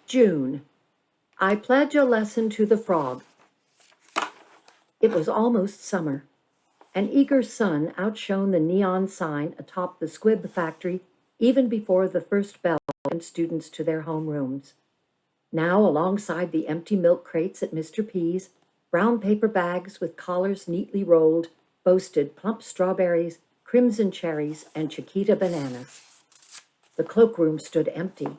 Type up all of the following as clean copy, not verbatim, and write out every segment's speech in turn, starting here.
June. I pledge a lesson to the frog. It was almost summer. An eager sun outshone the neon sign atop the squib factory even before the first bell sent students to their homerooms. Now, alongside the empty milk crates at Mr. P's, brown paper bags with collars neatly rolled boasted plump strawberries, crimson cherries, and Chiquita bananas. The cloakroom stood empty,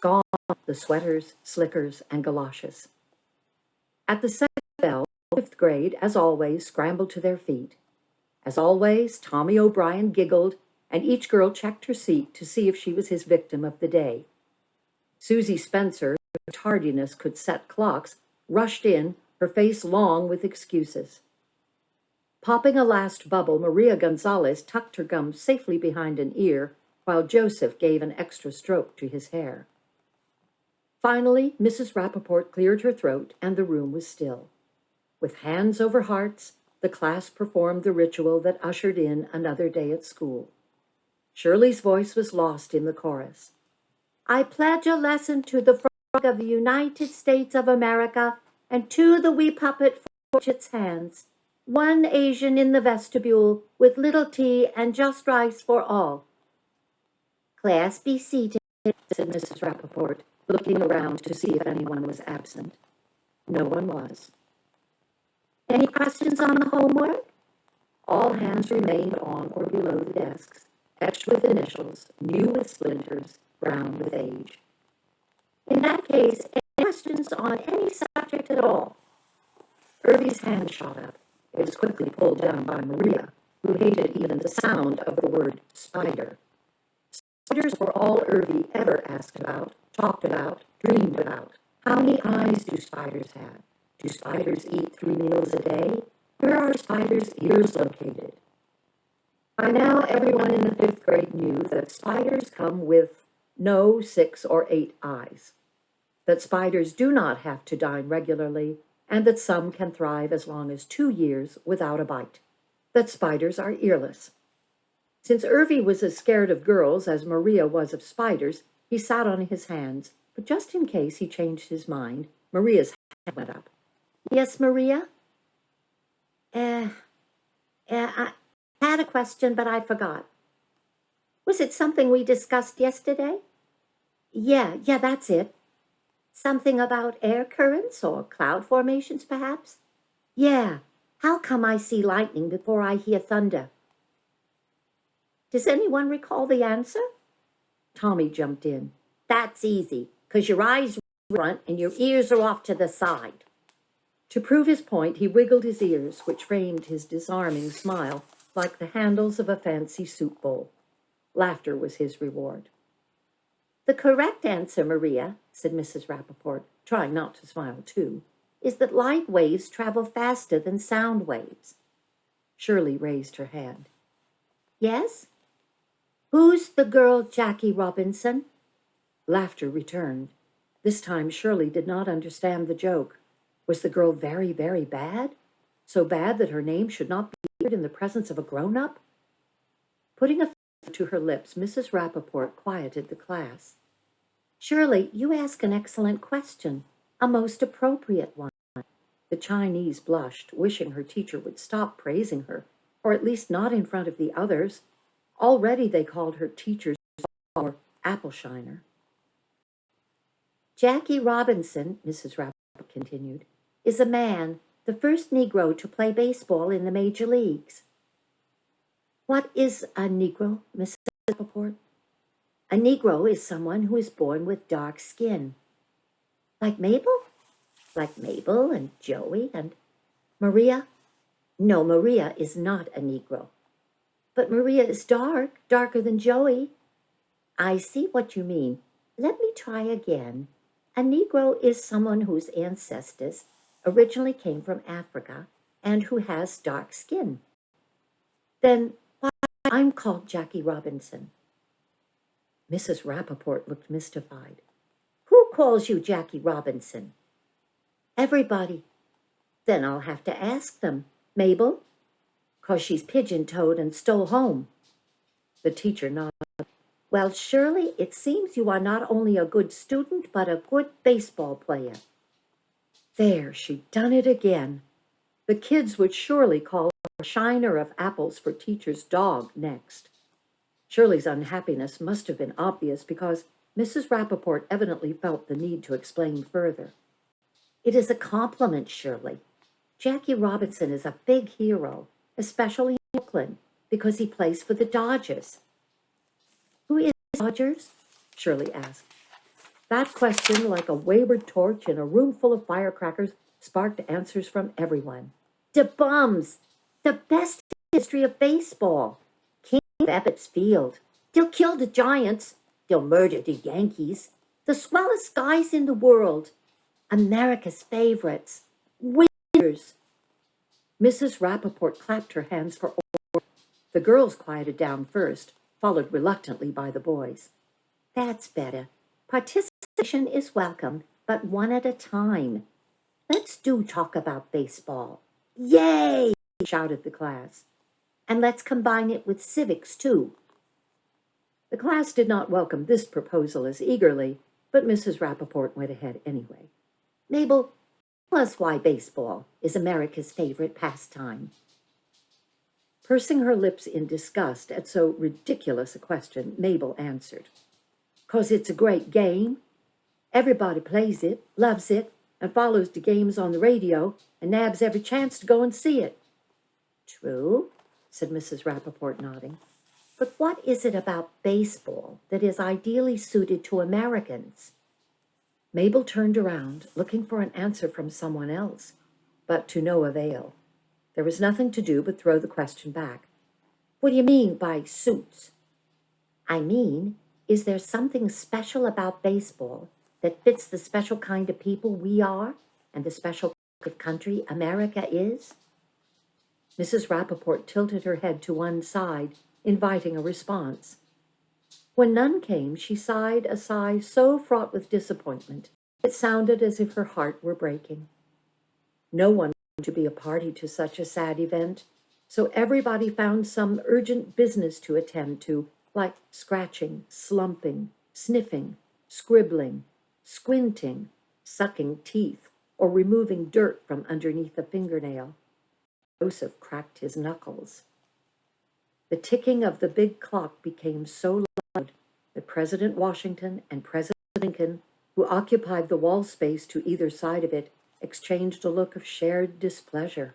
gone the sweaters, slickers, and galoshes. At the second bell, fifth grade, as always, scrambled to their feet. As always, Tommy O'Brien giggled, and each girl checked her seat to see if she was his victim of the day. Susie Spencer, whose tardiness could set clocks, rushed in, her face long with excuses. Popping a last bubble, Maria Gonzalez tucked her gum safely behind an ear, while Joseph gave an extra stroke to his hair. Finally, Mrs. Rappaport cleared her throat, and the room was still. With hands over hearts, the class performed the ritual that ushered in another day at school. Shirley's voice was lost in the chorus. I pledge a lesson to the frog of the United States of America and to the wee puppet for its hands. One Asian in the vestibule with little tea and just rice for all. Class be seated, said Mrs. Rappaport, looking around to see if anyone was absent. No one was. Any questions on the homework? All hands remained on or below the desks, etched with initials, new with splinters, brown with age. In that case, any questions on any subject at all? Irvy's hand shot up. It was quickly pulled down by Maria, who hated even the sound of the word spider. Spiders were all Irvy ever asked about, talked about, dreamed about. How many eyes do spiders have? Do spiders eat 3 meals a day? Where are spiders' ears located? By now, everyone in the fifth grade knew that spiders come with no 6 or 8 eyes, that spiders do not have to dine regularly, and that some can thrive as long as 2 years without a bite, that spiders are earless. Since Irvy was as scared of girls as Maria was of spiders, he sat on his hands, but just in case he changed his mind, Maria's hand went up. Yes, Maria? I had a question, but I forgot. Was it something we discussed yesterday? Yeah, that's it. Something about air currents or cloud formations, perhaps? Yeah. How come I see lightning before I hear thunder? Does anyone recall the answer? Tommy jumped in. That's easy, 'cause your eyes are in front and your ears are off to the side. To prove his point, he wiggled his ears, which framed his disarming smile like the handles of a fancy soup bowl. Laughter was his reward. The correct answer, Maria, said Mrs. Rappaport, trying not to smile too, is that light waves travel faster than sound waves. Shirley raised her hand. Yes? Who's the girl Jackie Robinson? Laughter returned. This time Shirley did not understand the joke. Was the girl very, very bad? So bad that her name should not be heard in the presence of a grown-up? Putting a finger to her lips, Mrs. Rappaport quieted the class. Shirley, you ask an excellent question, a most appropriate one. The Chinese blushed, wishing her teacher would stop praising her, or at least not in front of the others. Already they called her teacher's or Appleshiner. Jackie Robinson, Mrs. Rappaport continued, is a man, the first Negro to play baseball in the major leagues. What is a Negro, Mrs. Rappaport? A Negro is someone who is born with dark skin. Like Mabel? Like Mabel and Joey and Maria? No, Maria is not a Negro. But Maria is darker than Joey. I see what you mean. Let me try again. A Negro is someone whose ancestors originally came from Africa and who has dark skin. Then why I'm called Jackie Robinson? Mrs. Rappaport looked mystified. Who calls you Jackie Robinson? Everybody. Then I'll have to ask them. Mabel? 'Cause she's pigeon-toed and stole home. The teacher nodded. Well, Shirley, it seems you are not only a good student, but a good baseball player. There, she'd done it again. The kids would surely call her a shiner of apples for teacher's dog next. Shirley's unhappiness must have been obvious because Mrs. Rappaport evidently felt the need to explain further. It is a compliment, Shirley. Jackie Robinson is a big hero, especially in Brooklyn, because he plays for the Dodgers. Who is Dodgers? Shirley asked. That question, like a wayward torch in a room full of firecrackers, sparked answers from everyone. The Bums! The best in the history of baseball. King of Ebbets Field. They'll kill the Giants. They'll murder the Yankees. The swellest guys in the world. America's favorites. Winners. Mrs. Rappaport clapped her hands for order. The girls quieted down first, followed reluctantly by the boys. That's better. Participation is welcome, but one at a time. Let's do talk about baseball. Yay! Shouted the class. And let's combine it with civics, too. The class did not welcome this proposal as eagerly, but Mrs. Rappaport went ahead anyway. Mabel, tell us why baseball is America's favorite pastime. Pursing her lips in disgust at so ridiculous a question, Mabel answered. 'Cause it's a great game. Everybody plays it, loves it, and follows the games on the radio, and nabs every chance to go and see it. True, said Mrs. Rappaport, nodding. But what is it about baseball that is ideally suited to Americans? Mabel turned around, looking for an answer from someone else, but to no avail. There was nothing to do but throw the question back. What do you mean by suits? I mean, is there something special about baseball that fits the special kind of people we are and the special kind of country America is? Mrs. Rappaport tilted her head to one side, inviting a response. When none came, she sighed a sigh so fraught with disappointment, it sounded as if her heart were breaking. No one wanted to be a party to such a sad event, so everybody found some urgent business to attend to, like scratching, slumping, sniffing, scribbling, squinting, sucking teeth, or removing dirt from underneath a fingernail. Joseph cracked his knuckles. The ticking of the big clock became so loud that President Washington and President Lincoln, who occupied the wall space to either side of it, exchanged a look of shared displeasure.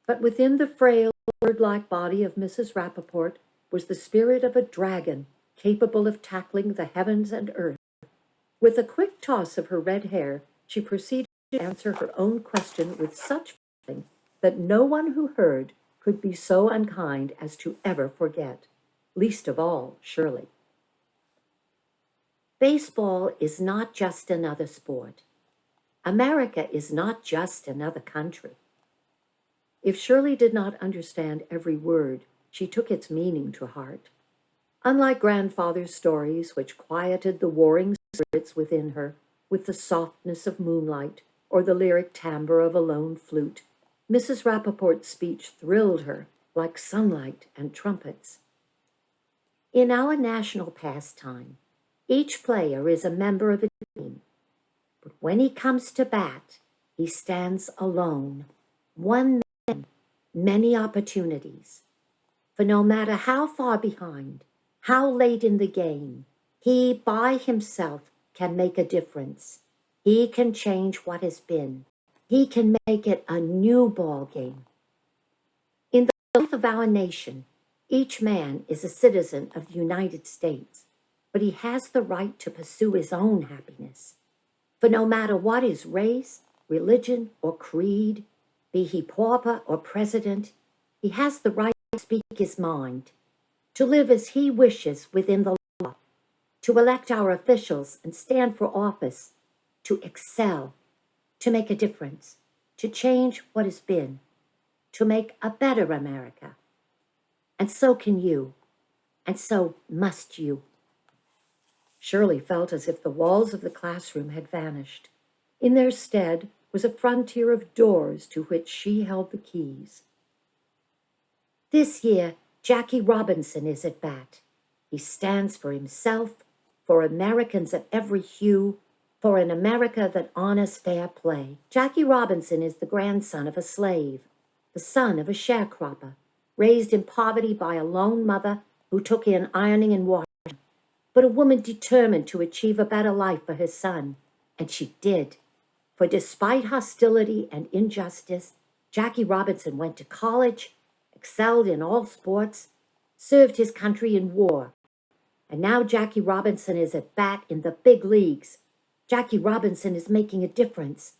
But within the frail, bird-like body of Mrs. Rappaport was the spirit of a dragon capable of tackling the heavens and earth. With a quick toss of her red hair, she proceeded to answer her own question with such feeling that no one who heard could be so unkind as to ever forget, least of all, Shirley. Baseball is not just another sport. America is not just another country. If Shirley did not understand every word, she took its meaning to heart. Unlike grandfather's stories, which quieted the warring spirits within her with the softness of moonlight or the lyric timbre of a lone flute, Mrs. Rappaport's speech thrilled her like sunlight and trumpets. In our national pastime, each player is a member of a team, but when he comes to bat, he stands alone, one man, many opportunities. For no matter how far behind, how late in the game, he by himself can make a difference. He can change what has been. He can make it a new ball game. In the life of our nation, each man is a citizen of the United States, but he has the right to pursue his own happiness. For no matter what his race, religion, or creed, be he pauper or president, he has the right to speak his mind, to live as he wishes within the law, to elect our officials and stand for office, to excel, to make a difference, to change what has been, to make a better America. And so can you, and so must you. Shirley felt as if the walls of the classroom had vanished. In their stead was a frontier of doors to which she held the keys. This year, Jackie Robinson is at bat. He stands for himself, for Americans of every hue, for an America that honors fair play. Jackie Robinson is the grandson of a slave, the son of a sharecropper, raised in poverty by a lone mother who took in ironing and washing, but a woman determined to achieve a better life for her son, and she did. For despite hostility and injustice, Jackie Robinson went to college, excelled in all sports, served his country in war, and now Jackie Robinson is at bat in the big leagues. Jackie Robinson is making a difference.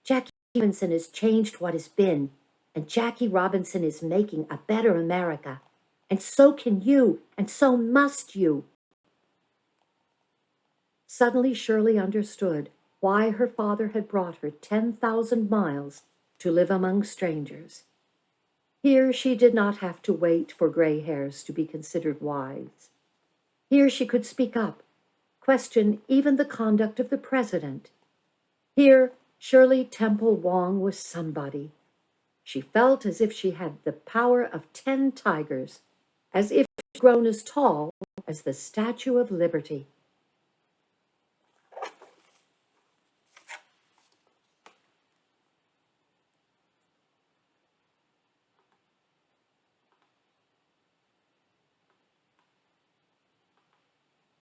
Jackie Robinson has changed what has been, and Jackie Robinson is making a better America. And so can you, and so must you. Suddenly Shirley understood why her father had brought her 10,000 miles to live among strangers. Here she did not have to wait for gray hairs to be considered wise. Here she could speak up, question even the conduct of the president. Here Shirley Temple Wong was somebody. She felt as if she had the power of 10 tigers, as if she'd grown as tall as the Statue of Liberty.